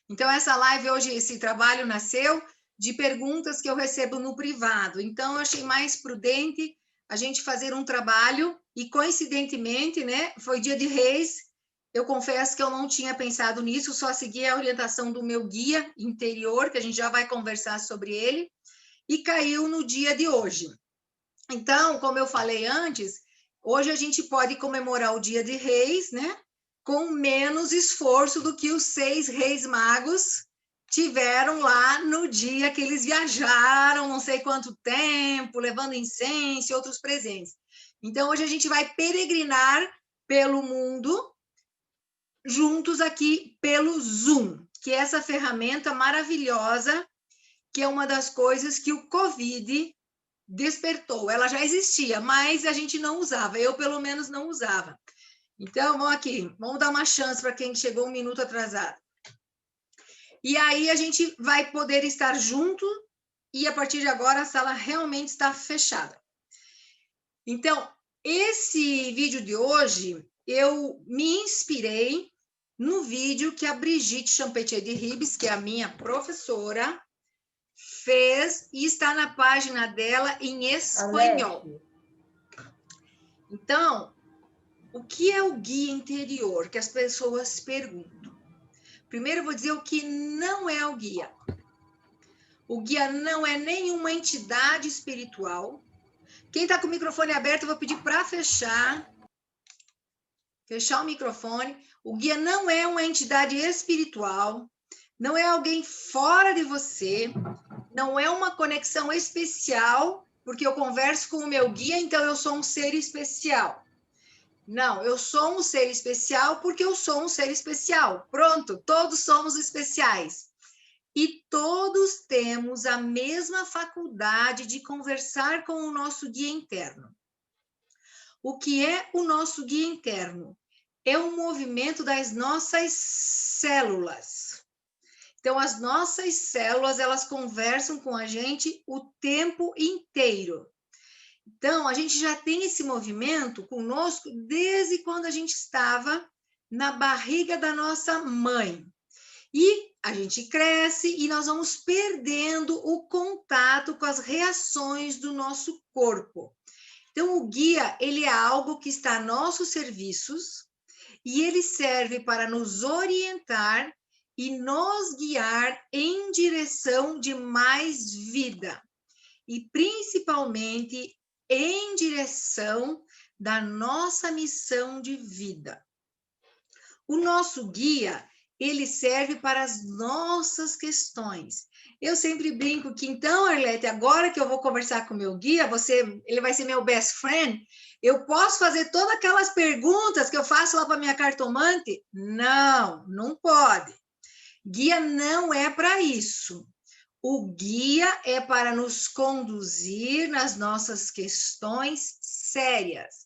Então, essa live hoje, esse trabalho nasceu de perguntas que eu recebo no privado. Então, eu achei mais prudente a gente fazer um trabalho e, coincidentemente, né, foi dia de Reis. Eu confesso que eu não tinha pensado nisso, só segui a orientação do meu guia interior, que a gente já vai conversar sobre ele, e caiu no dia de hoje. Então, como eu falei antes, hoje a gente pode comemorar o dia de Reis, né? Com menos esforço do que os 6 reis magos tiveram lá no dia que eles viajaram, não sei quanto tempo, levando incenso e outros presentes. Então, hoje a gente vai peregrinar pelo mundo, juntos aqui pelo Zoom, que é essa ferramenta maravilhosa, que é uma das coisas que o Covid despertou. Ela já existia, mas a gente não usava. Eu, pelo menos, não usava. Então, vamos aqui. Vamos dar uma chance para quem chegou um minuto atrasado. E aí a gente vai poder estar junto e, a partir de agora, a sala realmente está fechada. Então, esse vídeo de hoje, eu me inspirei no vídeo que a Brigitte Champetier de Ribes, que é a minha professora, fez e está na página dela em espanhol. Então, o que é o guia interior? Que as pessoas perguntam. Primeiro, eu vou dizer o que não é o guia. O guia não é nenhuma entidade espiritual. Quem está com o microfone aberto, eu vou pedir para fechar o microfone. O guia não é uma entidade espiritual, não é alguém fora de você, não é uma conexão especial, porque eu converso com o meu guia, então eu sou um ser especial. Não, eu sou um ser especial porque eu sou um ser especial. Pronto, todos somos especiais. E todos temos a mesma faculdade de conversar com o nosso guia interno. O que é o nosso guia interno? É um movimento das nossas células. Então, as nossas células, elas conversam com a gente o tempo inteiro. Então, a gente já tem esse movimento conosco desde quando a gente estava na barriga da nossa mãe. E a gente cresce e nós vamos perdendo o contato com as reações do nosso corpo. Então, o guia, ele é algo que está a nossos serviços e ele serve para nos orientar e nos guiar em direção de mais vida. E principalmente em direção da nossa missão de vida. O nosso guia, ele serve para as nossas questões. Eu sempre brinco que, então, Arlete, agora que eu vou conversar com o meu guia, ele vai ser meu best friend, eu posso fazer todas aquelas perguntas que eu faço lá para minha cartomante? Não, não pode. Guia não é para isso. O guia é para nos conduzir nas nossas questões sérias.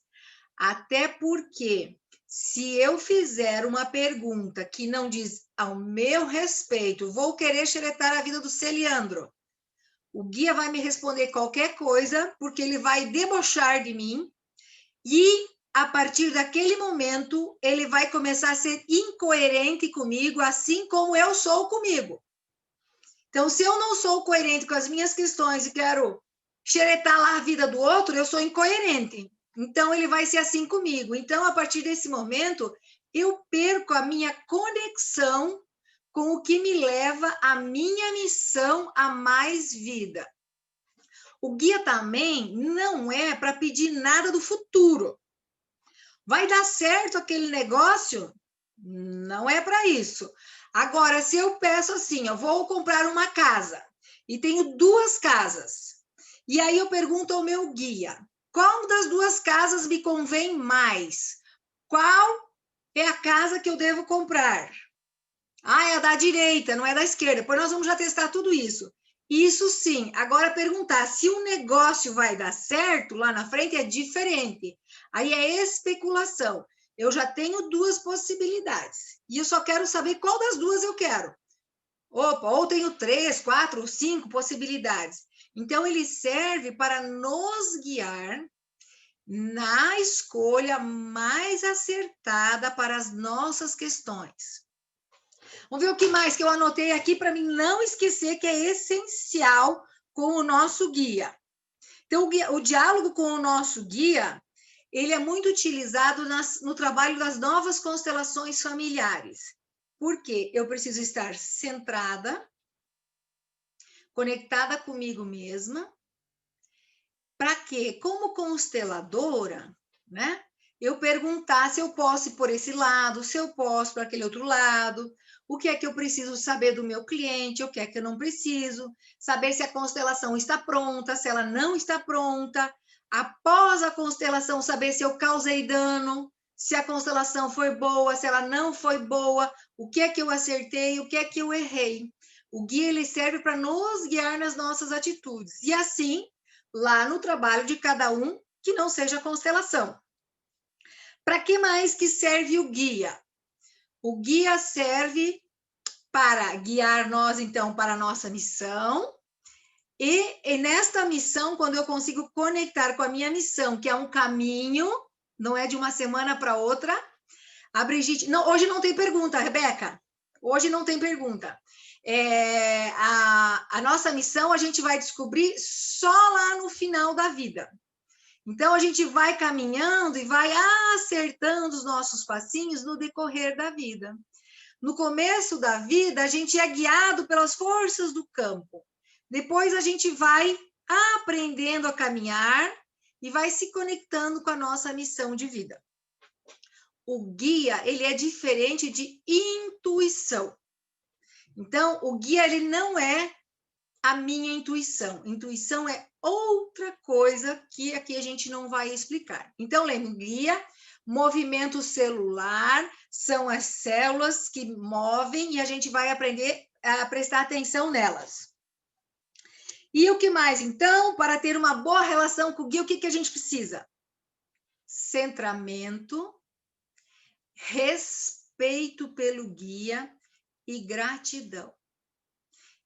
Até porque, se eu fizer uma pergunta que não diz ao meu respeito, vou querer xeretar a vida do Celiandro. O guia vai me responder qualquer coisa, porque ele vai debochar de mim, e a partir daquele momento, ele vai começar a ser incoerente comigo, assim como eu sou comigo. Então, se eu não sou coerente com as minhas questões e quero xeretar lá a vida do outro, eu sou incoerente. Então, ele vai ser assim comigo. Então, a partir desse momento, eu perco a minha conexão com o que me leva à minha missão a mais vida. O guia também não é para pedir nada do futuro. Vai dar certo aquele negócio? Não é para isso. Agora, se eu peço assim, eu vou comprar uma casa e tenho 2 casas, e aí eu pergunto ao meu guia, qual das 2 casas me convém mais? Qual é a casa que eu devo comprar? Ah, é a da direita, não é da esquerda. Depois nós vamos já testar tudo isso. Isso sim. Agora perguntar se o negócio vai dar certo lá na frente é diferente. Aí é especulação. Eu já tenho 2 possibilidades. E eu só quero saber qual das 2 eu quero. Opa, ou tenho 3, 4, 5 possibilidades. Então, ele serve para nos guiar na escolha mais acertada para as nossas questões. Vamos ver o que mais que eu anotei aqui para mim não esquecer, que é essencial com o nosso guia. Então, o diálogo com o nosso guia, ele é muito utilizado no trabalho das novas constelações familiares. Por quê? Eu preciso estar centrada, conectada comigo mesma, para que, como consteladora, né, eu perguntar se eu posso ir por esse lado, se eu posso para aquele outro lado, o que é que eu preciso saber do meu cliente, o que é que eu não preciso, saber se a constelação está pronta, se ela não está pronta, após a constelação, saber se eu causei dano, se a constelação foi boa, se ela não foi boa, o que é que eu acertei, o que é que eu errei. O guia, ele serve para nos guiar nas nossas atitudes. E assim, lá no trabalho de cada um, que não seja constelação. Para que mais que serve o guia? O guia serve para guiar nós, então, para a nossa missão. E nesta missão, quando eu consigo conectar com a minha missão, que é um caminho, não é de uma semana para outra. A Brigitte... Não, hoje não tem pergunta, Rebeca. Hoje não tem pergunta. A nossa missão a gente vai descobrir só lá no final da vida. Então, a gente vai caminhando e vai acertando os nossos passinhos no decorrer da vida. No começo da vida, a gente é guiado pelas forças do campo. Depois, a gente vai aprendendo a caminhar e vai se conectando com a nossa missão de vida. O guia, ele é diferente de intuição. Então, o guia, ele não é a minha intuição. Intuição é outra coisa que aqui a gente não vai explicar. Então, lembra, guia, movimento celular, são as células que movem e a gente vai aprender a prestar atenção nelas. E o que mais, então? Para ter uma boa relação com o guia, o que a gente precisa? Centramento, respeito pelo guia e gratidão.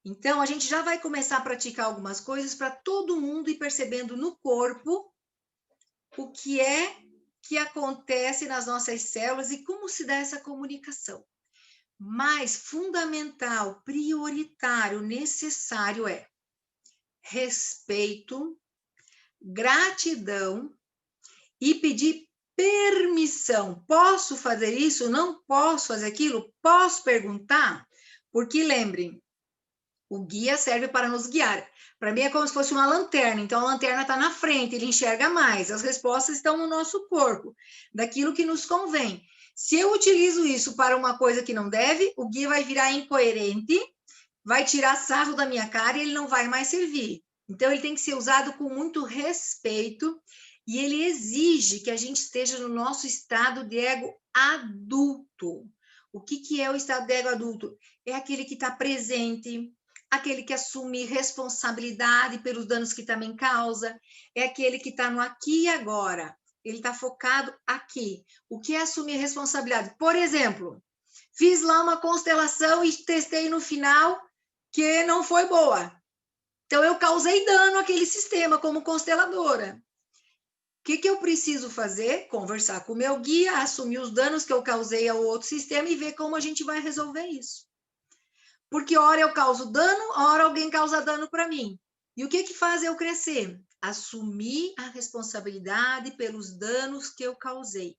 Então, a gente já vai começar a praticar algumas coisas para todo mundo ir percebendo no corpo o que é que acontece nas nossas células e como se dá essa comunicação. Mas fundamental, prioritário, necessário é respeito, gratidão e pedir permissão. Posso fazer isso? Não posso fazer aquilo? Posso perguntar? Porque lembrem, o guia serve para nos guiar. Para mim é como se fosse uma lanterna. Então, a lanterna está na frente, ele enxerga mais. As respostas estão no nosso corpo, daquilo que nos convém. Se eu utilizo isso para uma coisa que não deve, o guia vai virar incoerente, vai tirar sarro da minha cara e ele não vai mais servir. Então, ele tem que ser usado com muito respeito e ele exige que a gente esteja no nosso estado de ego adulto. O que é o estado de ego adulto? É aquele que está presente, aquele que assume responsabilidade pelos danos que também causa, é aquele que está no aqui e agora, ele está focado aqui. O que é assumir responsabilidade? Por exemplo, fiz lá uma constelação e testei no final que não foi boa. Então, eu causei dano àquele sistema como consteladora. O que eu preciso fazer? Conversar com o meu guia, assumir os danos que eu causei ao outro sistema e ver como a gente vai resolver isso. Porque hora eu causo dano, hora alguém causa dano para mim. E o que faz eu crescer? Assumir a responsabilidade pelos danos que eu causei.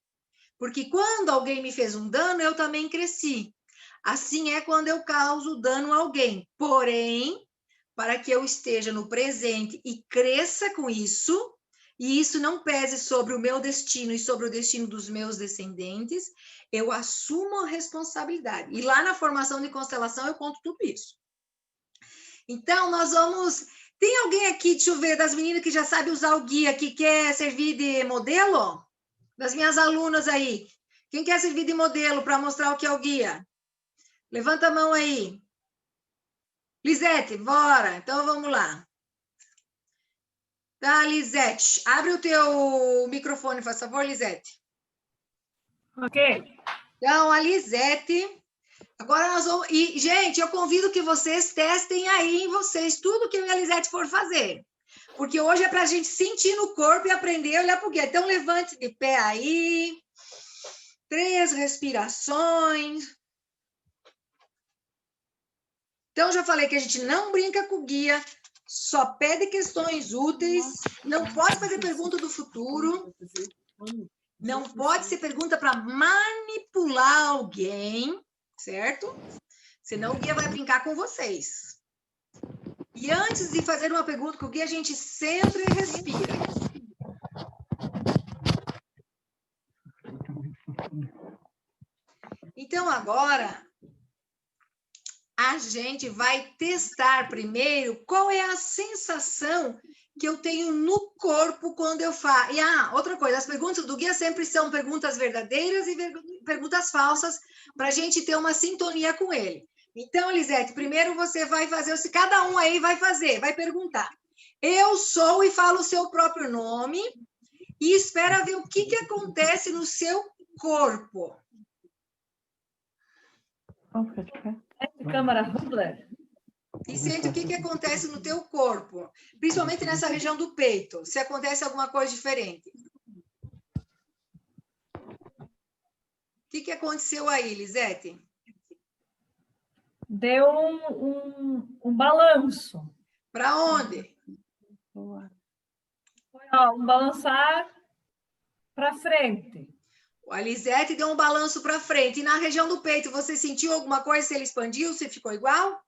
Porque quando alguém me fez um dano, eu também cresci. Assim é quando eu causo dano a alguém. Porém, para que eu esteja no presente e cresça com isso, e isso não pese sobre o meu destino e sobre o destino dos meus descendentes, eu assumo a responsabilidade. E lá na formação de constelação eu conto tudo isso. Então, nós vamos... Tem alguém aqui, deixa eu ver, das meninas que já sabe usar o guia, que quer servir de modelo? Das minhas alunas aí. Quem quer servir de modelo para mostrar o que é o guia? Levanta a mão aí. Lisete, bora. Então, vamos lá. Tá, Lisete. Abre o teu microfone, por favor, Lisete. Ok. Então, a Lisete... Agora nós vamos... E, gente, eu convido que vocês testem aí em vocês tudo que a Lisete for fazer. Porque hoje é para a gente sentir no corpo e aprender a olhar para o guia. Então, levante de pé aí. 3 respirações. Então, já falei que a gente não brinca com o guia, só pede questões úteis, não pode fazer pergunta do futuro, não pode ser pergunta para manipular alguém, certo? Senão o guia vai brincar com vocês. E antes de fazer uma pergunta com o guia, a gente sempre respira. Então, agora, a gente vai testar primeiro qual é a sensação que eu tenho no corpo quando eu faço. E, outra coisa, as perguntas do guia sempre são perguntas verdadeiras e perguntas falsas, para a gente ter uma sintonia com ele. Então, Elisete, primeiro você vai fazer, cada um aí vai fazer, vai perguntar. Eu sou e fala o seu próprio nome e espera ver o que acontece no seu corpo. Câmara Hubler. E sente o que acontece no teu corpo, principalmente nessa região do peito, se acontece alguma coisa diferente. O que aconteceu aí, Lisete? Deu um balanço. Para onde? Um balançar para frente. A Lisete deu um balanço para frente. E na região do peito, você sentiu alguma coisa? Se ele expandiu, se ficou igual?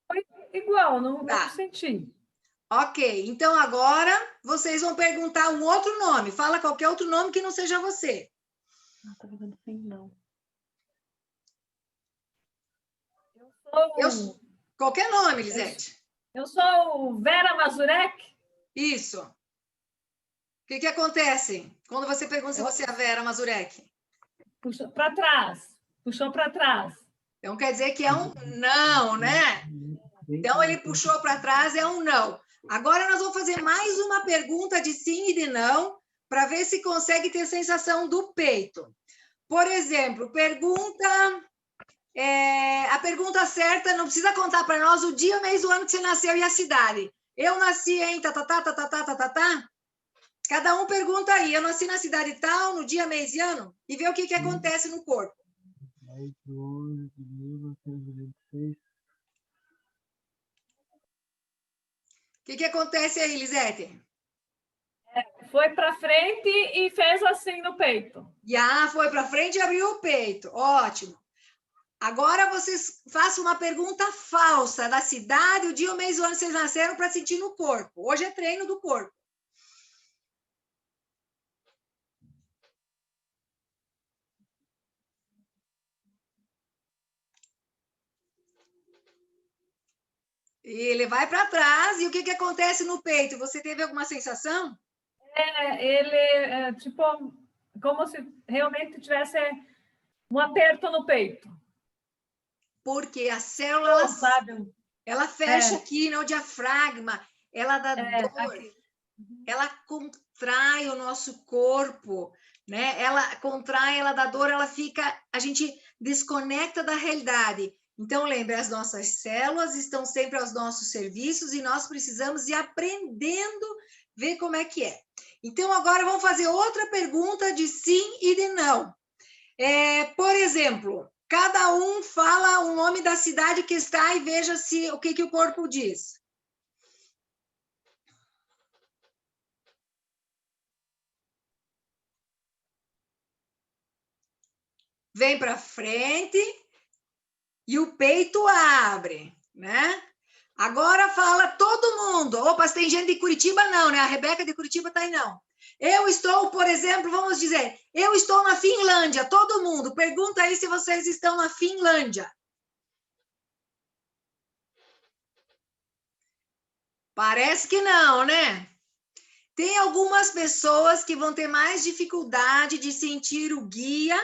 Foi igual, não senti. Ok, então agora vocês vão perguntar um outro nome. Fala qualquer outro nome que não seja você. Não, tá vendo assim, não. Qualquer nome, Lisete. Eu sou Vera Mazurek. Isso. O que acontece quando você pergunta se você é a Vera Mazurek? Puxou para trás. Puxou para trás. Então quer dizer que é um não, né? Então ele puxou para trás, é um não. Agora nós vamos fazer mais uma pergunta de sim e de não, para ver se consegue ter sensação do peito. Por exemplo, a pergunta certa, não precisa contar para nós o dia, o mês, o ano que você nasceu e a cidade. Eu nasci em tatatá. Cada um pergunta aí, eu nasci na cidade tal, no dia, mês e ano, e vê o que acontece no corpo. 10 de 11 de 1926. O que acontece aí, Lisete? Foi para frente e fez assim no peito. Foi para frente e abriu o peito. Ótimo. Agora vocês façam uma pergunta falsa da cidade, o dia, o mês, o ano que vocês nasceram para sentir no corpo. Hoje é treino do corpo. E ele vai para trás, e o que acontece no peito? Você teve alguma sensação? Ele tipo, como se realmente tivesse um aperto no peito. Porque a célula, sabe? Ela fecha aqui no diafragma, ela dá dor, aqui. Ela contrai o nosso corpo, né? Ela contrai, ela dá dor, a gente desconecta da realidade. Então, lembre, as nossas células estão sempre aos nossos serviços e nós precisamos ir aprendendo, ver como é que é. Então, agora vamos fazer outra pergunta de sim e de não. Por exemplo, cada um fala o nome da cidade que está e veja o que o corpo diz. Vem para frente e o peito abre, né? Agora fala todo mundo. Opa, se tem gente de Curitiba, não, né? A Rebeca de Curitiba está aí, não. Eu estou, por exemplo, vamos dizer, eu estou na Finlândia. Todo mundo, pergunta aí se vocês estão na Finlândia. Parece que não, né? Tem algumas pessoas que vão ter mais dificuldade de sentir o guia,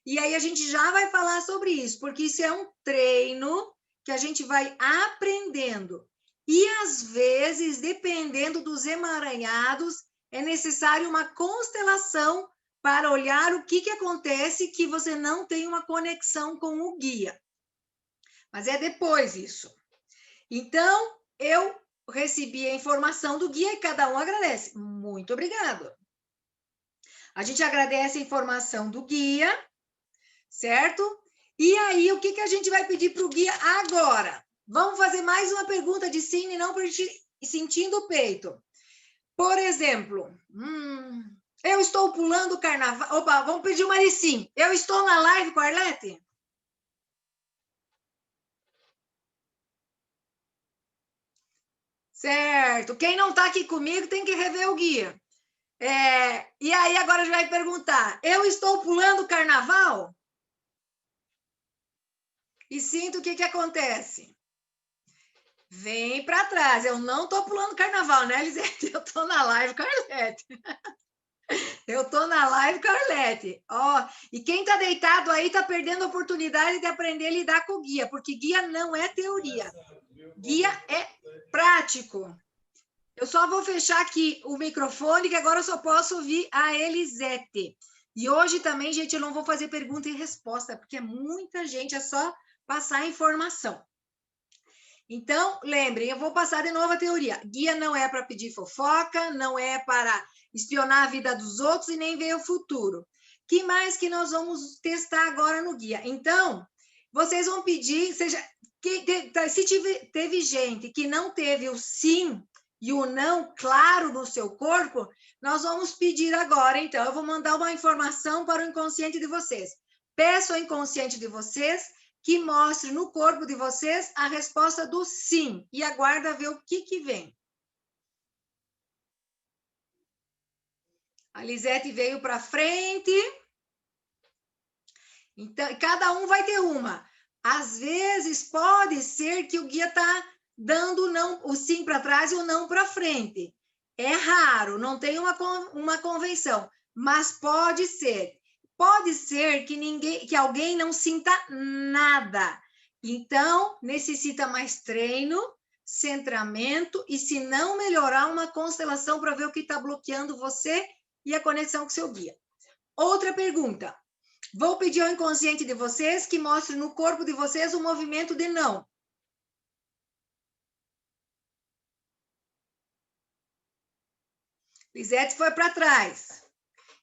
e aí a gente já vai falar sobre isso, porque isso é um treino que a gente vai aprendendo. E, às vezes, dependendo dos emaranhados, é necessário uma constelação para olhar o que acontece que você não tem uma conexão com o guia. Mas é depois isso. Então, eu recebi a informação do guia e cada um agradece. Muito obrigado. A gente agradece a informação do guia, certo? E aí, o que, que a gente vai pedir para o guia agora? Vamos fazer mais uma pergunta de sim e não para sentindo o peito. Por exemplo, eu estou pulando o carnaval. Opa, vamos pedir uma de sim. Eu estou na live com a Arlete? Certo. Quem não está aqui comigo tem que rever o guia. E aí, agora a gente vai perguntar: eu estou pulando o carnaval? E sinto o que, que acontece. Vem para trás. Eu não estou pulando carnaval, né, Lisete? Eu estou na live com a Arlete. Eu estou na live com a Arlete. Ó, e quem está deitado aí está perdendo a oportunidade de aprender a lidar com o guia, porque guia não é teoria. Guia é prático. Eu só vou fechar aqui o microfone, que agora eu só posso ouvir a Elisete. E hoje também, gente, eu não vou fazer pergunta e resposta, porque é muita gente, é só passar a informação. Então, lembrem, eu vou passar de novo a teoria. Guia não é para pedir fofoca, não é para espionar a vida dos outros e nem ver o futuro. Que mais que nós vamos testar agora no guia? Então, vocês vão pedir, se teve gente que não teve o sim e o não claro no seu corpo, nós vamos pedir agora, então, eu vou mandar uma informação para o inconsciente de vocês. Peço ao inconsciente de vocês que mostre no corpo de vocês a resposta do sim e aguarda ver o que vem. A Lisete veio para frente. Então, cada um vai ter uma. Às vezes, pode ser que o guia está dando não, o sim para trás e o não para frente. É raro, não tem uma convenção, mas pode ser. Pode ser que alguém não sinta nada. Então, necessita mais treino, centramento, e se não melhorar, uma constelação para ver o que está bloqueando você e a conexão com seu guia. Outra pergunta. Vou pedir ao inconsciente de vocês que mostre no corpo de vocês o movimento de não. Lisete foi para trás.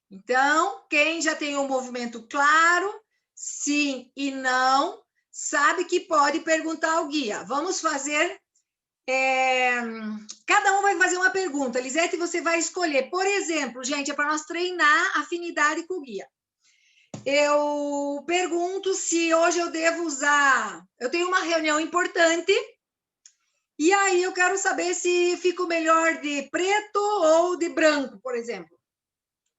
Então, quem já tem um movimento claro, sim e não, sabe que pode perguntar ao guia. Vamos fazer... cada um vai fazer uma pergunta. Lisete, você vai escolher. Por exemplo, gente, é para nós treinar a afinidade com o guia. Eu pergunto se hoje eu devo usar... Eu tenho uma reunião importante e aí eu quero saber se fico melhor de preto ou de branco, por exemplo.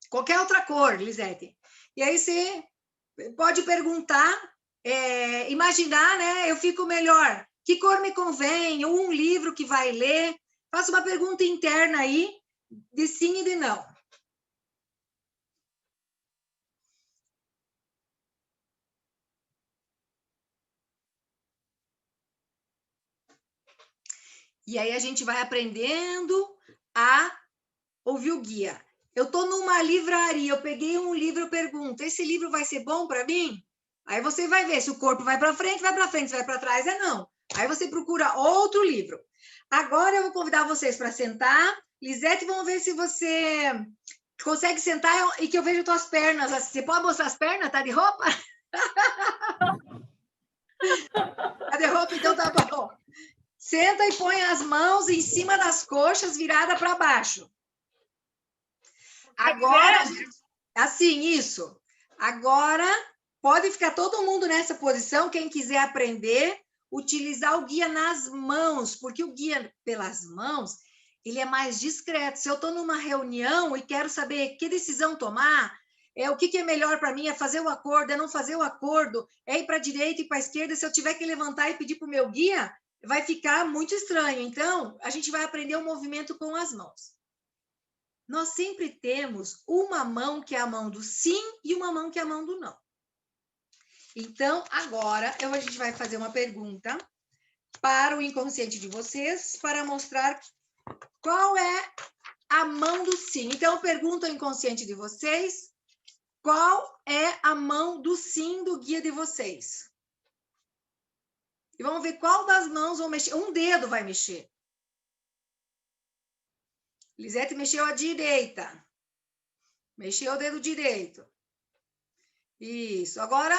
Qualquer outra cor, Lisete. E aí você pode perguntar, imaginar, né? Eu fico melhor. Que cor me convém? Ou um livro que vai ler? Faça uma pergunta interna aí, de sim e de não. E aí a gente vai aprendendo a ouvir o guia. Eu estou numa livraria, eu peguei um livro, eu pergunto, esse livro vai ser bom para mim? Aí você vai ver se o corpo vai para frente, se vai para trás, é não. Aí você procura outro livro. Agora eu vou convidar vocês para sentar. Lisete, vamos ver se você consegue sentar e que eu vejo tuas pernas. Você pode mostrar as pernas? Tá de roupa? Tá de roupa? Então tá bom. Senta e põe as mãos em cima das coxas, virada para baixo. Agora, assim, isso. Agora, pode ficar todo mundo nessa posição, quem quiser aprender, utilizar o guia nas mãos, porque o guia pelas mãos, ele é mais discreto. Se eu estou numa reunião e quero saber que decisão tomar, o que é melhor para mim, é fazer o acordo, é não fazer o acordo, é ir para a direita e para a esquerda, se eu tiver que levantar e pedir para o meu guia, vai ficar muito estranho. Então, a gente vai aprender o movimento com as mãos. Nós sempre temos uma mão que é a mão do sim e uma mão que é a mão do não. Então, agora, a gente vai fazer uma pergunta para o inconsciente de vocês, para mostrar qual é a mão do sim. Então, eu pergunto ao inconsciente de vocês, qual é a mão do sim do guia de vocês? E vamos ver qual das mãos vão mexer. Um dedo vai mexer. Lisete mexeu a direita. Mexeu o dedo direito. Isso. Agora,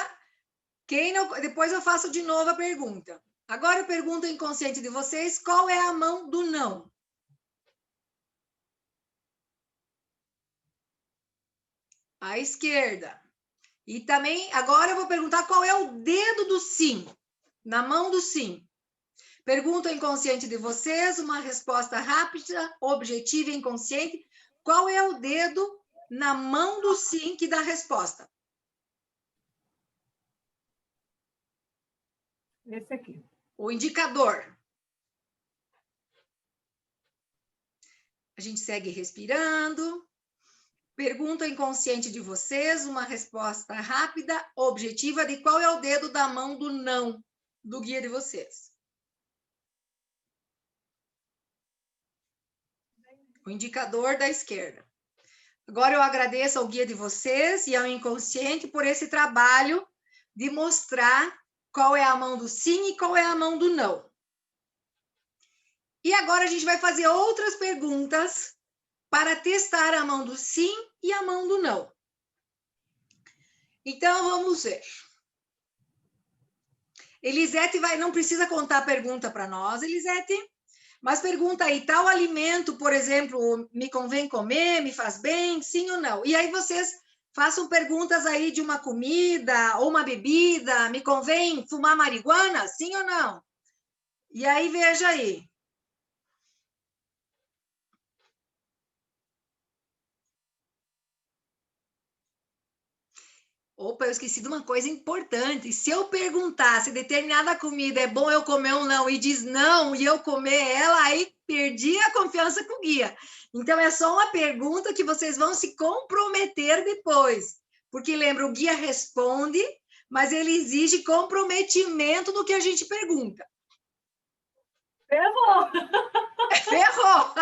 Quem não, depois eu faço de novo a pergunta. Agora eu pergunto ao inconsciente de vocês, qual é a mão do não? A esquerda. E também, agora eu vou perguntar qual é o dedo do sim, na mão do sim. Pergunta ao inconsciente de vocês, uma resposta rápida, objetiva e inconsciente. Qual é o dedo na mão do sim que dá a resposta? Esse aqui. O indicador. A gente segue respirando. Pergunta ao inconsciente de vocês, uma resposta rápida, objetiva, de qual é o dedo da mão do não, do guia de vocês. O indicador da esquerda. Agora eu agradeço ao guia de vocês e ao inconsciente por esse trabalho de mostrar qual é a mão do sim e qual é a mão do não. E agora a gente vai fazer outras perguntas para testar a mão do sim e a mão do não. Então, vamos ver. Elisete não precisa contar a pergunta para nós, Elisete, mas pergunta aí, tal alimento, por exemplo, me convém comer, me faz bem, sim ou não? E aí vocês façam perguntas aí de uma comida ou uma bebida, me convém fumar marihuana, sim ou não? E aí veja aí. Opa, eu esqueci de uma coisa importante. Se eu perguntar se determinada comida é bom eu comer ou não, e diz não, e eu comer ela, aí perdi a confiança com o guia. Então, é só uma pergunta que vocês vão se comprometer depois. Porque, lembra, o guia responde, mas ele exige comprometimento no que a gente pergunta. Ferrou! Ferrou!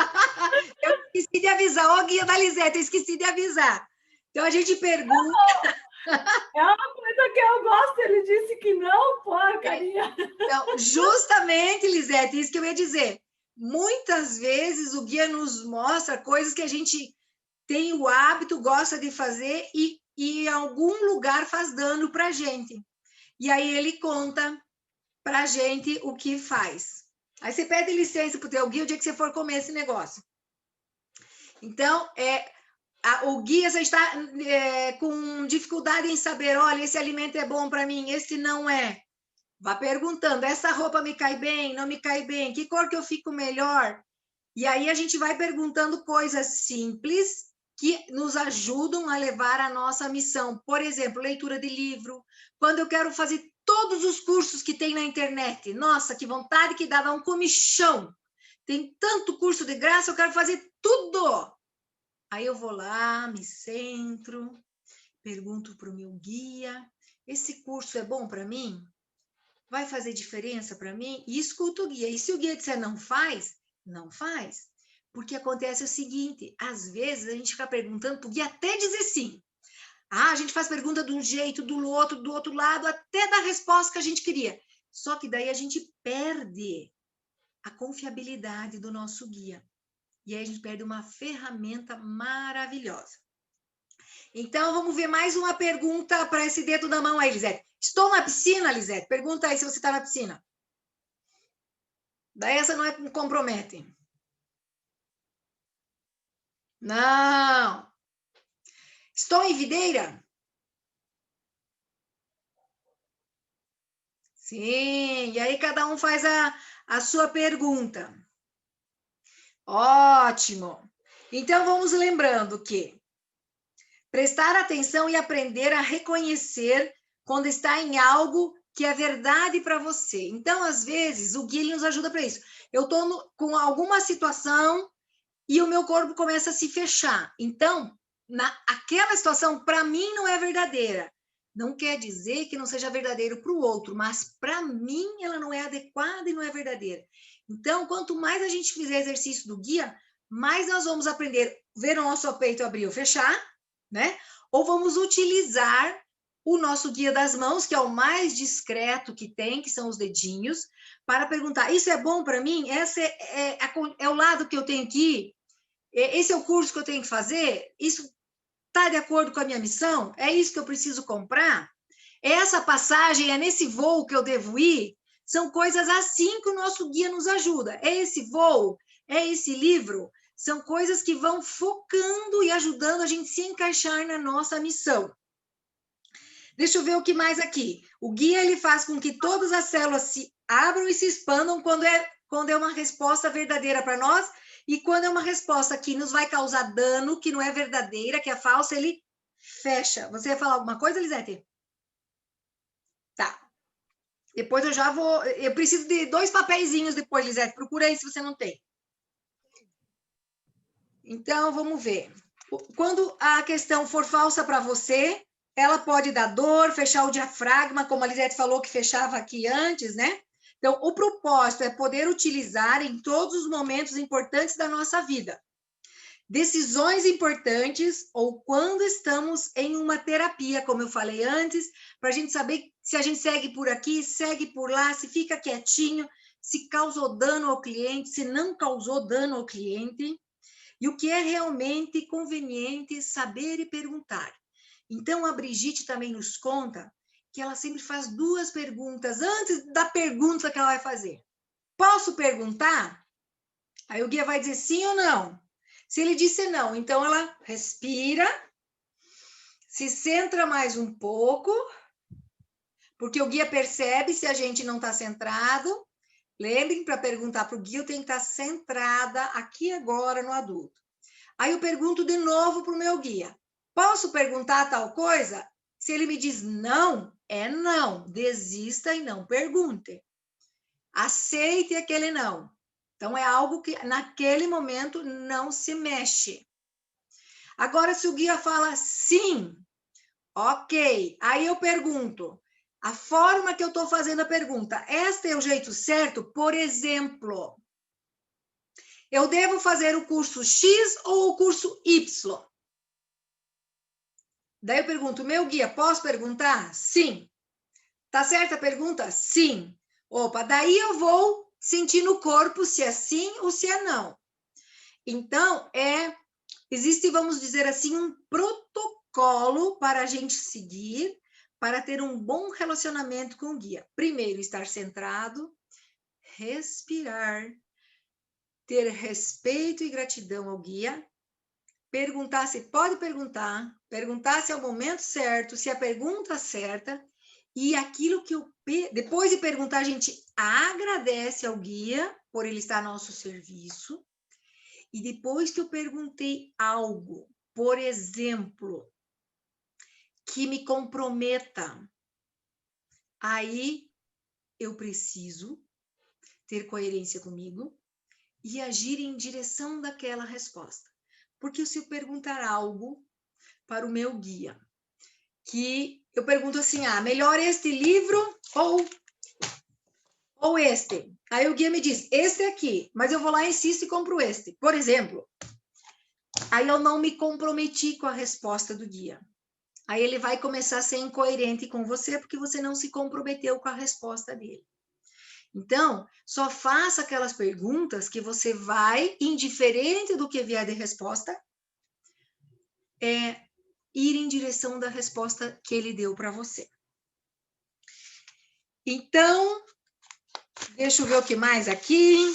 Eu esqueci de avisar. Ó, guia da Lisete, eu esqueci de avisar. Então, a gente pergunta... É uma coisa que eu gosto, ele disse que não, porcaria. Então, justamente, Lisete, isso que eu ia dizer. Muitas vezes o guia nos mostra coisas que a gente tem o hábito, gosta de fazer e em algum lugar faz dano para a gente. E aí ele conta para a gente o que faz. Aí você pede licença para o teu guia o dia que você for comer esse negócio. Então, o guia já está com dificuldade em saber, olha, esse alimento é bom para mim, esse não é. Vá perguntando, essa roupa me cai bem, não me cai bem, que cor que eu fico melhor? E aí a gente vai perguntando coisas simples que nos ajudam a levar a nossa missão. Por exemplo, leitura de livro. Quando eu quero fazer todos os cursos que tem na internet, nossa, que vontade que dá um comichão. Tem tanto curso de graça, eu quero fazer tudo. Aí eu vou lá, me centro, pergunto para o meu guia, esse curso é bom para mim? Vai fazer diferença para mim? E escuta o guia. E se o guia disser não faz, não faz. Porque acontece o seguinte, às vezes a gente fica perguntando para o guia até dizer sim. A gente faz pergunta de um jeito, do outro lado, até dar a resposta que a gente queria. Só que daí a gente perde a confiabilidade do nosso guia. E aí a gente perde uma ferramenta maravilhosa. Então, vamos ver mais uma pergunta para esse dedo da mão aí, Lisete. Estou na piscina, Lisete? Pergunta aí se você está na piscina. Daí essa não é que compromete. Não. Estou em videira? Sim. E aí cada um faz a sua pergunta. Ótimo. Então, vamos lembrando que prestar atenção e aprender a reconhecer quando está em algo que é verdade para você. Então, às vezes, o guia nos ajuda para isso. Eu estou com alguma situação e o meu corpo começa a se fechar. Então, aquela situação, para mim, não é verdadeira. Não quer dizer que não seja verdadeiro para o outro, mas para mim ela não é adequada e não é verdadeira. Então, quanto mais a gente fizer exercício do guia, mais nós vamos aprender ver o nosso peito abrir ou fechar, né? Ou vamos utilizar o nosso guia das mãos, que é o mais discreto que tem, que são os dedinhos, para perguntar, isso é bom para mim? Esse é o lado que eu tenho que ir? Esse é o curso que eu tenho que fazer? Isso está de acordo com a minha missão? É isso que eu preciso comprar? Essa passagem, é nesse voo que eu devo ir? São coisas assim que o nosso guia nos ajuda. É esse voo? É esse livro? São coisas que vão focando e ajudando a gente se encaixar na nossa missão. Deixa eu ver o que mais aqui. O guia ele faz com que todas as células se abram e se expandam quando é uma resposta verdadeira para nós, e quando é uma resposta que nos vai causar dano, que não é verdadeira, que é falsa, ele fecha. Você ia falar alguma coisa, Lisete? Tá. Depois eu já vou... Eu preciso de 2 papeizinhos depois, Lisete. Procura aí se você não tem. Então, vamos ver. Quando a questão for falsa para você, ela pode dar dor, fechar o diafragma, como a Lisete falou que fechava aqui antes, né? Então, o propósito é poder utilizar em todos os momentos importantes da nossa vida. Decisões importantes ou quando estamos em uma terapia, como eu falei antes, para a gente saber se a gente segue por aqui, segue por lá, se fica quietinho, se causou dano ao cliente, se não causou dano ao cliente, e o que é realmente conveniente saber e perguntar. Então, a Brigitte também nos conta que ela sempre faz 2 perguntas antes da pergunta que ela vai fazer. Posso perguntar? Aí o guia vai dizer sim ou não. Se ele disser não, então ela respira, se centra mais um pouco, porque o guia percebe se a gente não está centrado. Lembrem, para perguntar para o guia, eu tenho que estar centrada aqui agora no adulto. Aí eu pergunto de novo para o meu guia. Posso perguntar tal coisa? Se ele me diz não, é não. Desista e não pergunte. Aceite aquele não. Então, é algo que naquele momento não se mexe. Agora, se o guia fala sim, ok. Aí eu pergunto, a forma que eu estou fazendo a pergunta, este é o jeito certo? Por exemplo, eu devo fazer o curso X ou o curso Y? Daí eu pergunto, meu guia, posso perguntar? Sim. Tá certa a pergunta? Sim. Opa, daí eu vou sentir no corpo se é sim ou se é não. Então, existe, vamos dizer assim, um protocolo para a gente seguir, para ter um bom relacionamento com o guia. Primeiro, estar centrado, respirar, ter respeito e gratidão ao guia, perguntar se pode perguntar se é o momento certo, se é a pergunta certa, e aquilo que depois de perguntar, a gente agradece ao guia por ele estar a nosso serviço. E depois que eu perguntei algo, por exemplo, que me comprometa, aí eu preciso ter coerência comigo e agir em direção daquela resposta. Porque se eu perguntar algo para o meu guia, que eu pergunto assim, melhor este livro ou este? Aí o guia me diz, este aqui, mas eu vou lá, insisto e compro este. Por exemplo, aí eu não me comprometi com a resposta do guia. Aí ele vai começar a ser incoerente com você, porque você não se comprometeu com a resposta dele. Então, só faça aquelas perguntas que você vai, indiferente do que vier de resposta, ir em direção da resposta que ele deu para você. Então, deixa eu ver o que mais aqui.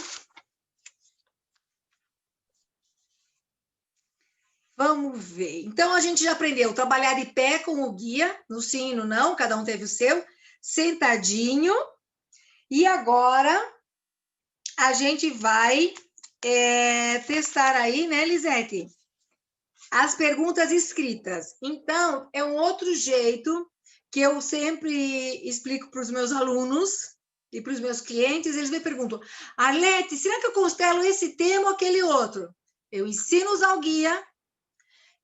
Vamos ver. Então, a gente já aprendeu trabalhar de pé com o guia, no sim e no não, cada um teve o seu, sentadinho. E agora, a gente vai testar aí, né, Lisete? As perguntas escritas. Então, é um outro jeito que eu sempre explico para os meus alunos e para os meus clientes. Eles me perguntam, Arlete, será que eu constelo esse tema ou aquele outro? Eu ensino a usar o guia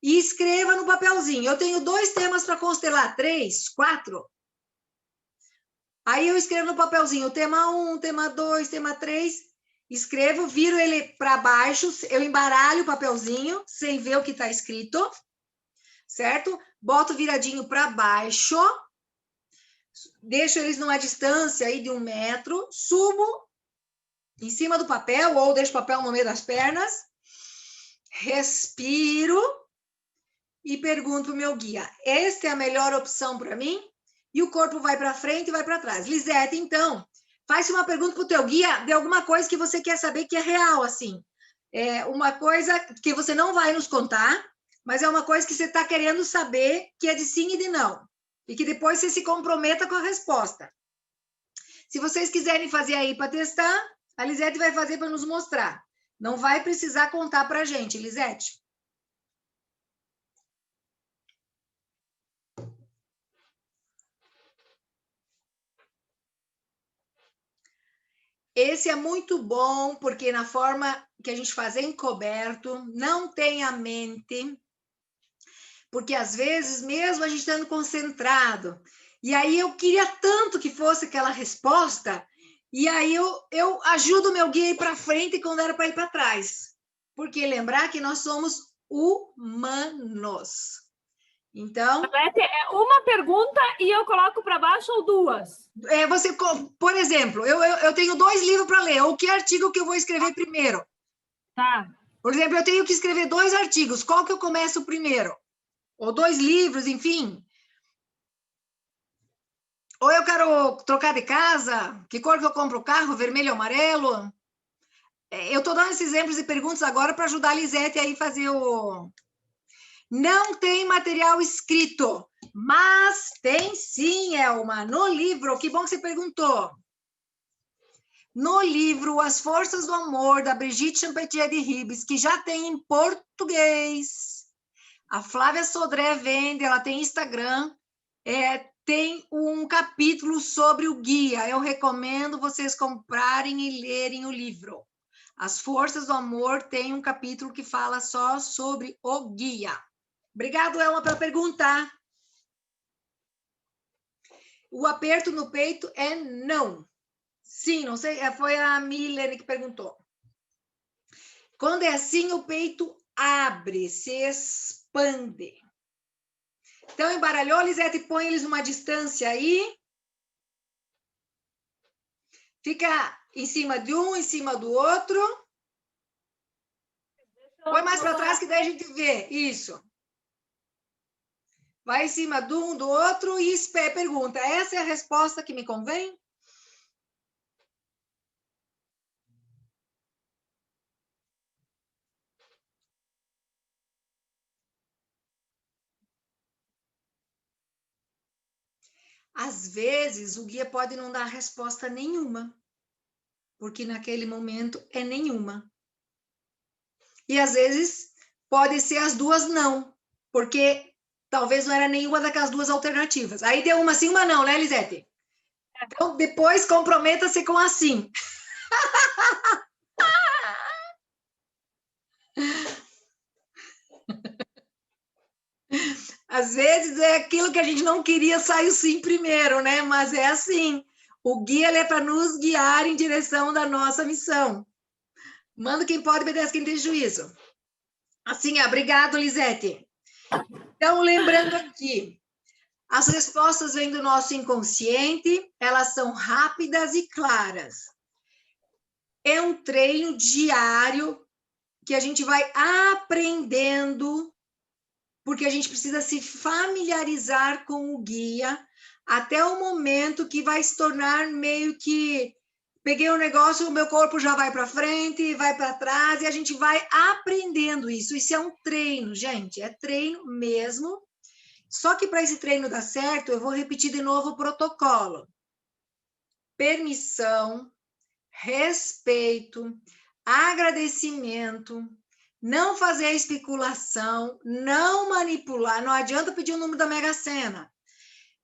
e escreva no papelzinho. Eu tenho 2 temas para constelar, 3, 4. Aí eu escrevo no papelzinho, tema 1, tema 2, tema 3... Escrevo, viro ele para baixo, eu embaralho o papelzinho, sem ver o que está escrito, certo? Boto viradinho para baixo, deixo eles numa distância aí de 1 metro, subo em cima do papel, ou deixo o papel no meio das pernas, respiro e pergunto para o meu guia, esta é a melhor opção para mim? e o corpo vai para frente e vai para trás. Lisete, então, faz uma pergunta para o teu guia de alguma coisa que você quer saber que é real, assim. É uma coisa que você não vai nos contar, mas é uma coisa que você está querendo saber que é de sim e de não. E que depois você se comprometa com a resposta. Se vocês quiserem fazer aí para testar, a Lisete vai fazer para nos mostrar. Não vai precisar contar para a gente, Lisete. Esse é muito bom, porque na forma que a gente faz encoberto, não tem a mente, porque às vezes, mesmo a gente estando concentrado, e aí eu queria tanto que fosse aquela resposta, e aí eu ajudo o meu guia a ir para frente quando era para ir para trás. Porque lembrar que nós somos humanos. Então... É uma pergunta e eu coloco para baixo ou duas? Você, por exemplo, eu tenho 2 livros para ler. Ou que artigo que eu vou escrever primeiro? Tá. Por exemplo, eu tenho que escrever 2 artigos. Qual que eu começo primeiro? Ou 2 livros, enfim. Ou eu quero trocar de casa? Que cor que eu compro o carro? Vermelho ou amarelo? Eu estou dando esses exemplos e perguntas agora para ajudar a Lisete aí a fazer o... Não tem material escrito, mas tem sim, Elma, no livro. Que bom que você perguntou. No livro As Forças do Amor, da Brigitte Champetier de Ribes, que já tem em português. A Flávia Sodré vende, ela tem Instagram. Tem um capítulo sobre o guia. Eu recomendo vocês comprarem e lerem o livro. As Forças do Amor tem um capítulo que fala só sobre o guia. Obrigado, Elma, pela pergunta. O aperto no peito é não. Sim, não sei, foi a Milene que perguntou. Quando é assim, o peito abre, se expande. Então, embaralhou, Lisete, põe eles numa distância aí. Fica em cima de um, em cima do outro. Põe mais para trás que daí a gente vê. Isso. Vai em cima de um, do outro e pergunta, essa é a resposta que me convém? Às vezes, o guia pode não dar resposta nenhuma, porque naquele momento é nenhuma. E às vezes pode ser as duas não, porque talvez não era nenhuma daquelas duas alternativas. Aí deu uma sim, uma não, né, Lisete? Então, depois comprometa-se com a sim. Às vezes é aquilo que a gente não queria sair sim primeiro, né? Mas é assim. O guia é para nos guiar em direção da nossa missão. Manda quem pode, obedece quem tem juízo. Assim, obrigado, Lisete. Então, lembrando aqui, as respostas vêm do nosso inconsciente, elas são rápidas e claras. É um treino diário que a gente vai aprendendo, porque a gente precisa se familiarizar com o guia até o momento que vai se tornar meio que peguei um negócio, o meu corpo já vai para frente, vai para trás, e a gente vai aprendendo isso. Isso é um treino, gente, é treino mesmo. Só que para esse treino dar certo, eu vou repetir de novo o protocolo. Permissão, respeito, agradecimento, não fazer especulação, não manipular, não adianta pedir o número da Mega Sena.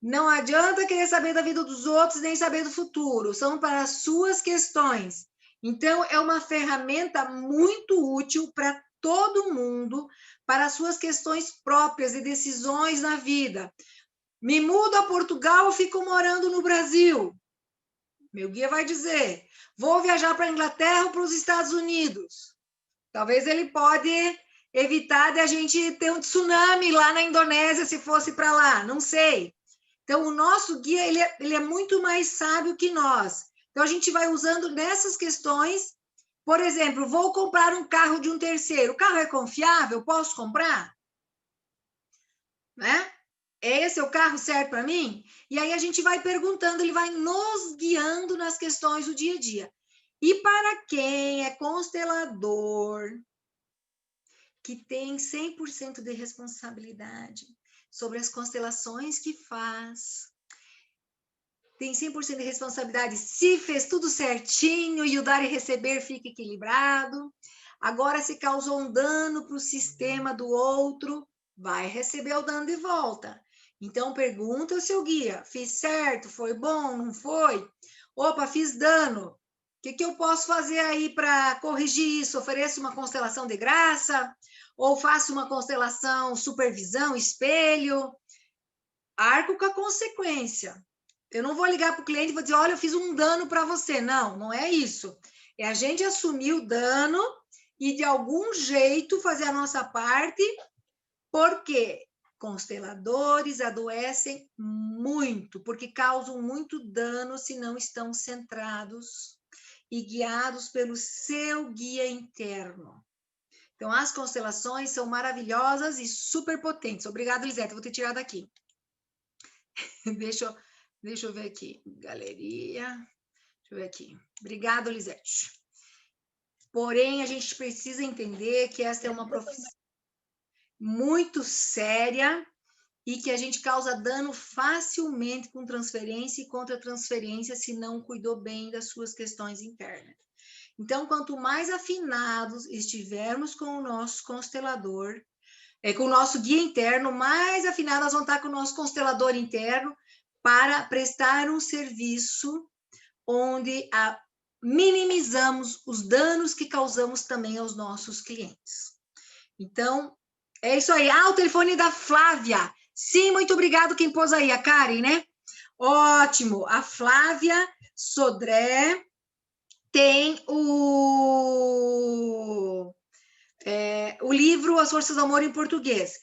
Não adianta querer saber da vida dos outros, nem saber do futuro. São para as suas questões. Então, é uma ferramenta muito útil para todo mundo, para as suas questões próprias e decisões na vida. Me mudo a Portugal ou fico morando no Brasil? Meu guia vai dizer, vou viajar para a Inglaterra ou para os Estados Unidos? Talvez ele pode evitar de a gente ter um tsunami lá na Indonésia, se fosse para lá, não sei. Então, o nosso guia, ele é muito mais sábio que nós. Então, a gente vai usando nessas questões. Por exemplo, vou comprar um carro de um terceiro. O carro é confiável? Posso comprar? Né? É esse o carro certo para mim? E aí a gente vai perguntando, ele vai nos guiando nas questões do dia a dia. E para quem é constelador, que tem 100% de responsabilidade sobre as constelações que faz, tem 100% de responsabilidade se fez tudo certinho e o dar e receber fica equilibrado. Agora, se causou um dano para o sistema do outro, vai receber o dano de volta. Então, pergunta ao seu guia, fiz certo, foi bom, não foi? Opa, fiz dano. O que eu posso fazer aí para corrigir isso? Ofereço uma constelação de graça? Ou faço uma constelação, supervisão, espelho? Arco com a consequência. Eu não vou ligar para o cliente e vou dizer, olha, eu fiz um dano para você. Não, não é isso. É a gente assumir o dano e, de algum jeito, fazer a nossa parte, porque consteladores adoecem muito, porque causam muito dano se não estão centrados e guiados pelo seu guia interno. Então, as constelações são maravilhosas e super potentes. Obrigada, Lisete. Eu vou ter tirado aqui. Deixa eu ver aqui. Galeria. Deixa eu ver aqui. Obrigada, Lisete. Porém, a gente precisa entender que essa é uma profissão muito séria e que a gente causa dano facilmente com transferência e contra transferência se não cuidou bem das suas questões internas. Então, quanto mais afinados estivermos com o nosso constelador, com o nosso guia interno, mais afinados vão estar com o nosso constelador interno para prestar um serviço onde minimizamos os danos que causamos também aos nossos clientes. Então, é isso aí. O telefone da Flávia. Sim, muito obrigado quem pôs aí, a Karen, né? Ótimo. A Flávia Sodré tem o livro As Forças do Amor em português.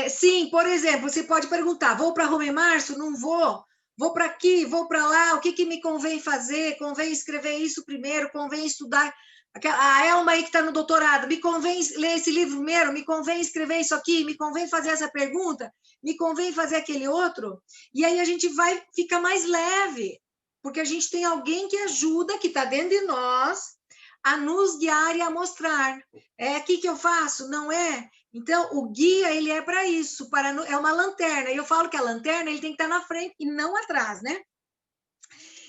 Sim, por exemplo, você pode perguntar, vou para Roma em março? Não vou. Vou para aqui, vou para lá, o que me convém fazer? Convém escrever isso primeiro? Convém estudar? A Elma aí que está no doutorado, me convém ler esse livro primeiro? Me convém escrever isso aqui? Me convém fazer essa pergunta? Me convém fazer aquele outro? E aí a gente vai ficar mais leve, porque a gente tem alguém que ajuda, que está dentro de nós, a nos guiar e a mostrar. É aqui que eu faço, não é? Então, o guia, ele é para isso, é uma lanterna. E eu falo que a lanterna, ele tem que estar na frente e não atrás, né?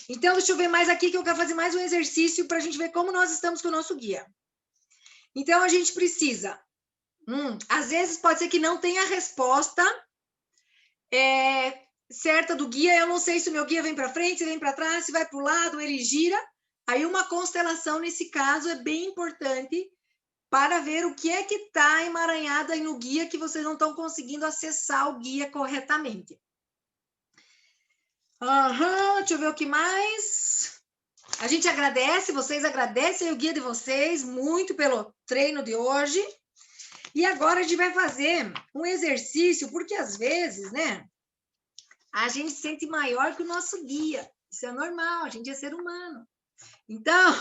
Então, deixa eu ver mais aqui, que eu quero fazer mais um exercício para a gente ver como nós estamos com o nosso guia. Então, a gente precisa... às vezes, pode ser que não tenha a resposta certa do guia. Eu não sei se o meu guia vem para frente, se vem para trás, se vai para o lado, ele gira. Aí, uma constelação, nesse caso, é bem importante para ver o que é que está emaranhado aí no guia que vocês não estão conseguindo acessar o guia corretamente. Deixa eu ver o que mais. A gente agradece, vocês agradecem o guia de vocês muito pelo treino de hoje. E agora a gente vai fazer um exercício, porque às vezes, né, a gente se sente maior que o nosso guia. Isso é normal, a gente é ser humano. Então...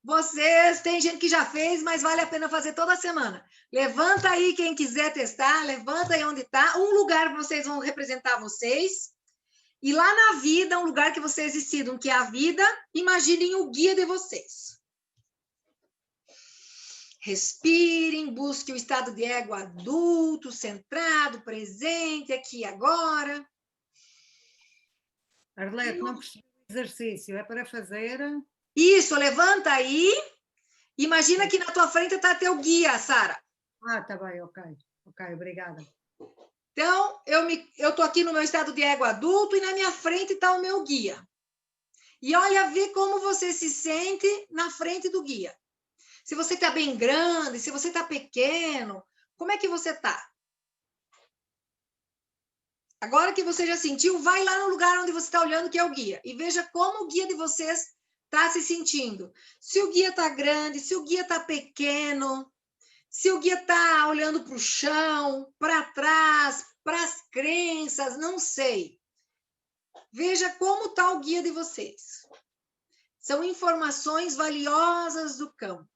vocês, tem gente que já fez, mas vale a pena fazer toda semana. Levanta aí quem quiser testar, levanta aí onde está. Um lugar que vocês vão representar vocês. E lá na vida, um lugar que vocês decidam que é a vida, imaginem o guia de vocês. Respirem, busquem o estado de ego adulto, centrado, presente, aqui e agora. Arlete, não percebi o exercício, é para fazer... Isso, levanta aí. Imagina que na tua frente está teu guia, Sara. Tá bem, ok, obrigada. Então, eu estou aqui no meu estado de ego adulto e na minha frente está o meu guia. E olha, vê como você se sente na frente do guia. Se você está bem grande, se você está pequeno, como é que você está? Agora que você já sentiu, vai lá no lugar onde você está olhando, que é o guia, e veja como o guia de vocês está se sentindo. Se o guia está grande, se o guia está pequeno, se o guia está olhando para o chão, para trás, para as crenças, não sei. Veja como está o guia de vocês. São informações valiosas do campo.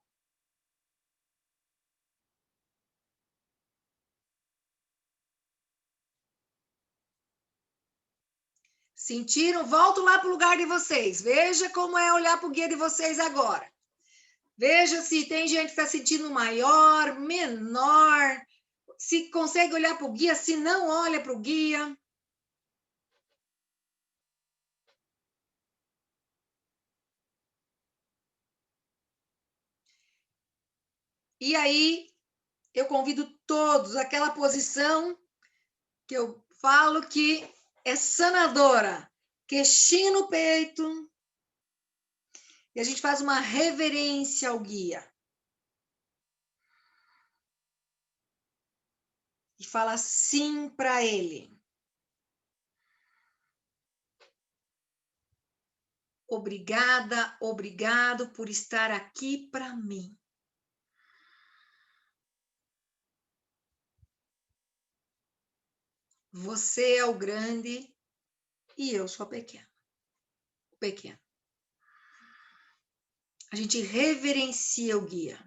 Sentiram? Volto lá para o lugar de vocês. Veja como é olhar para o guia de vocês agora. Veja se tem gente que está sentindo maior, menor, se consegue olhar para o guia, se não olha para o guia. E aí, eu convido todos àquela posição que eu falo que é sanadora. Queixinho no peito. E a gente faz uma reverência ao guia. E fala sim para ele. Obrigada, obrigado por estar aqui para mim. Você é o grande e eu sou a pequena. O pequeno. A gente reverencia o guia.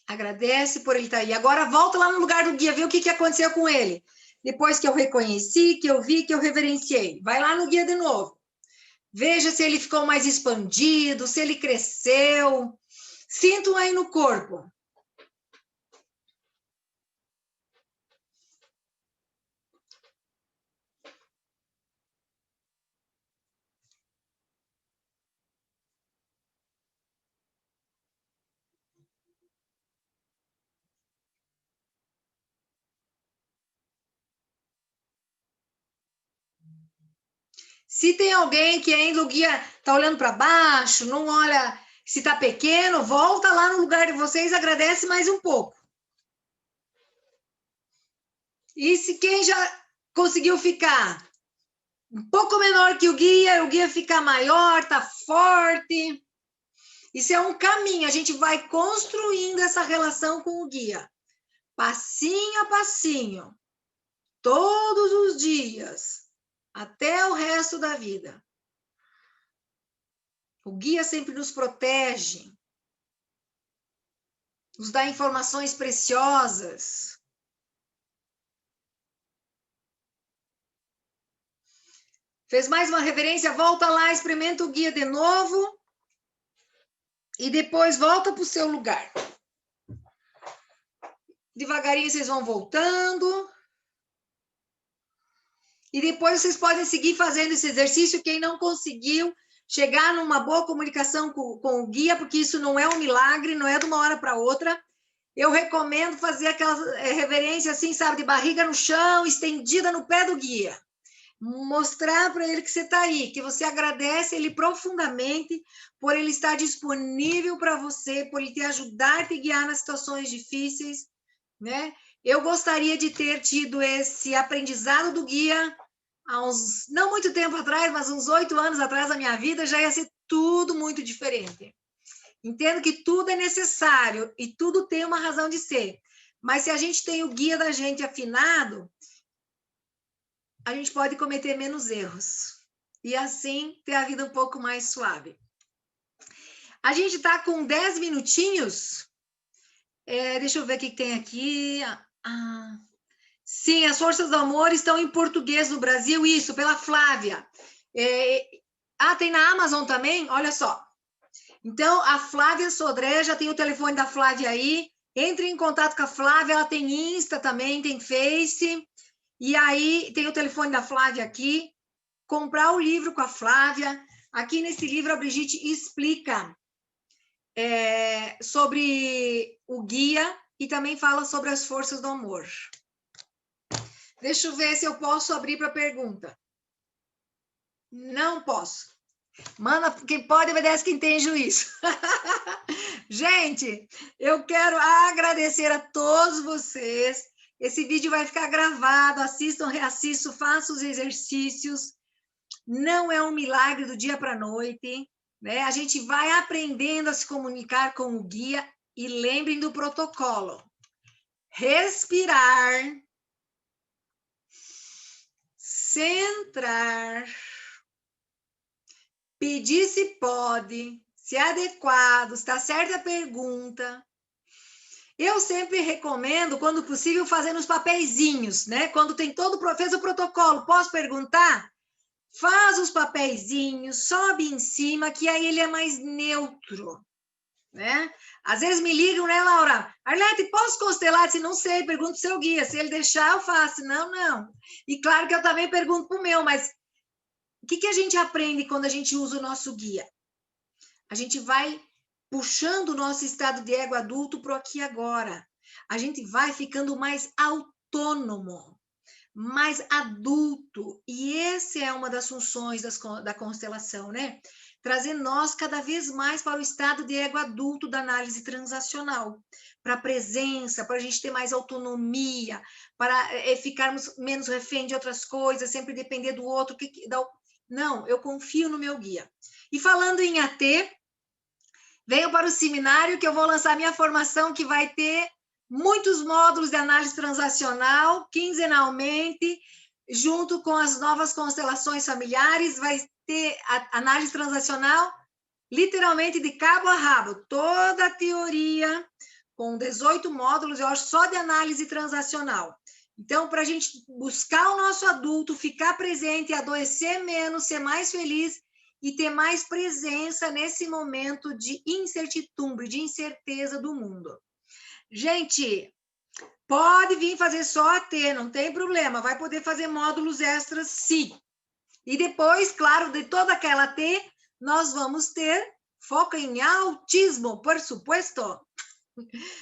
Agradece por ele estar aí. Agora volta lá no lugar do guia, vê o que aconteceu com ele. Depois que eu reconheci, que eu vi, que eu reverenciei. Vai lá no guia de novo. Veja se ele ficou mais expandido, se ele cresceu. Sintam aí no corpo. Se tem alguém que ainda o guia está olhando para baixo, não olha se está pequeno, volta lá no lugar de vocês, agradece mais um pouco. E se quem já conseguiu ficar um pouco menor que o guia ficar maior, tá forte. Isso é um caminho, a gente vai construindo essa relação com o guia. Passinho a passinho, todos os dias, até o resto da vida. O guia sempre nos protege, nos dá informações preciosas. Fez mais uma reverência, volta lá, experimenta o guia de novo e depois volta para o seu lugar. Devagarinho vocês vão voltando. E depois vocês podem seguir fazendo esse exercício. Quem não conseguiu chegar numa boa comunicação com o guia, porque isso não é um milagre, não é de uma hora para outra. Eu recomendo fazer aquela reverência assim, sabe, de barriga no chão, estendida no pé do guia. Mostrar para ele que você está aí, que você agradece ele profundamente por ele estar disponível para você, por ele te ajudar a te guiar nas situações difíceis, né? Eu gostaria de ter tido esse aprendizado do guia há uns, não muito tempo atrás, mas uns 8 anos atrás da minha vida, já ia ser tudo muito diferente. Entendo que tudo é necessário e tudo tem uma razão de ser. Mas se a gente tem o guia da gente afinado, a gente pode cometer menos erros. E assim ter a vida um pouco mais suave. A gente está com 10 minutinhos. Deixa eu ver o que tem aqui. Sim, as forças do amor estão em português no Brasil. Isso, pela Flávia. Tem na Amazon também? Olha só. Então, a Flávia Sodré, já tem o telefone da Flávia aí. Entre em contato com a Flávia. Ela tem Insta também, tem Face. E aí, tem o telefone da Flávia aqui. Comprar o livro com a Flávia. Aqui nesse livro, a Brigitte explica sobre o guia e também fala sobre as forças do amor. Deixa eu ver se eu posso abrir para pergunta. Não posso. Manda, quem pode obedece quem tem juízo. Gente, eu quero agradecer a todos vocês. Esse vídeo vai ficar gravado, assistam, reassistam, façam os exercícios. Não é um milagre do dia para a noite, né? A gente vai aprendendo a se comunicar com o guia e lembrem do protocolo. Respirar, centrar, pedir se pode, se é adequado, se está certa a pergunta. Eu sempre recomendo, quando possível, fazer nos papeizinhos, né? Quando tem fez o protocolo, posso perguntar? faz os papeizinhos, sobe em cima, que aí ele é mais neutro, né? Às vezes me ligam, né, Laura? Arlete, posso constelar? Se não sei, pergunto pro seu guia. Se ele deixar, eu faço. Não, não. E claro que eu também pergunto pro meu, mas o que a gente aprende quando a gente usa o nosso guia? A gente vai puxando o nosso estado de ego adulto para o aqui e agora. A gente vai ficando mais autônomo, mais adulto. E essa é uma das funções da constelação, né? Trazer nós cada vez mais para o estado de ego adulto da análise transacional, para a presença, para a gente ter mais autonomia, para ficarmos menos refém de outras coisas, sempre depender do outro. Não, eu confio no meu guia. E falando em AT, venho para o seminário que eu vou lançar minha formação, que vai ter muitos módulos de análise transacional, quinzenalmente, junto com as novas constelações familiares, vai ter a análise transacional, literalmente de cabo a rabo, toda a teoria, com 18 módulos, eu acho, só de análise transacional. Então, para a gente buscar o nosso adulto, ficar presente, adoecer menos, ser mais feliz e ter mais presença nesse momento de incertidumbre, de incerteza do mundo. Gente, pode vir fazer só AT, não tem problema, vai poder fazer módulos extras, sim. E depois, claro, de toda aquela AT, nós vamos ter foco em autismo, por supuesto.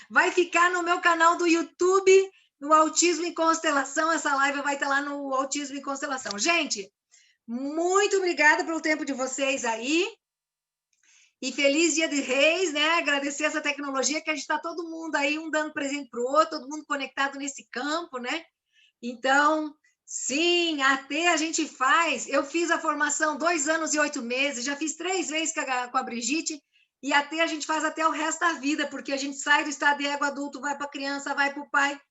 Vai ficar no meu canal do YouTube, no Autismo em Constelação, essa live vai estar lá no Autismo em Constelação. Gente, muito obrigada pelo tempo de vocês aí. E feliz Dia de Reis, né? Agradecer essa tecnologia que a gente está todo mundo aí, um dando presente para o outro, todo mundo conectado nesse campo, né? Então, sim, até a gente faz. Eu fiz a formação 2 anos e 8 meses, já fiz 3 vezes com a Brigitte, e até a gente faz até o resto da vida, porque a gente sai do estado de ego adulto, vai para a criança, vai para o pai.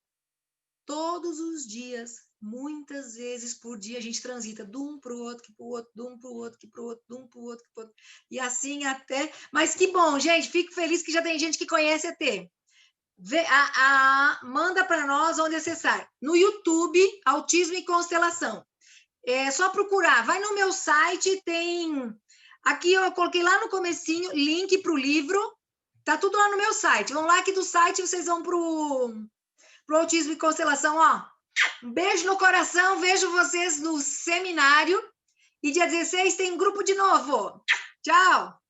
Todos os dias, muitas vezes por dia, a gente transita de um para o outro, que para o outro, de um para o outro, que para o outro, de um para o outro, que para o outro. E assim até... Mas que bom, gente, fico feliz que já tem gente que conhece ET. Manda para nós onde acessar. No YouTube, Autismo e Constelação. É só procurar. Vai no meu site, tem... Aqui eu coloquei lá no comecinho, link para o livro. Tá tudo lá no meu site. Vão lá aqui do site, vocês vão pro Autismo e Constelação, ó. Um beijo no coração, vejo vocês no seminário. E dia 16 tem grupo de novo. Tchau!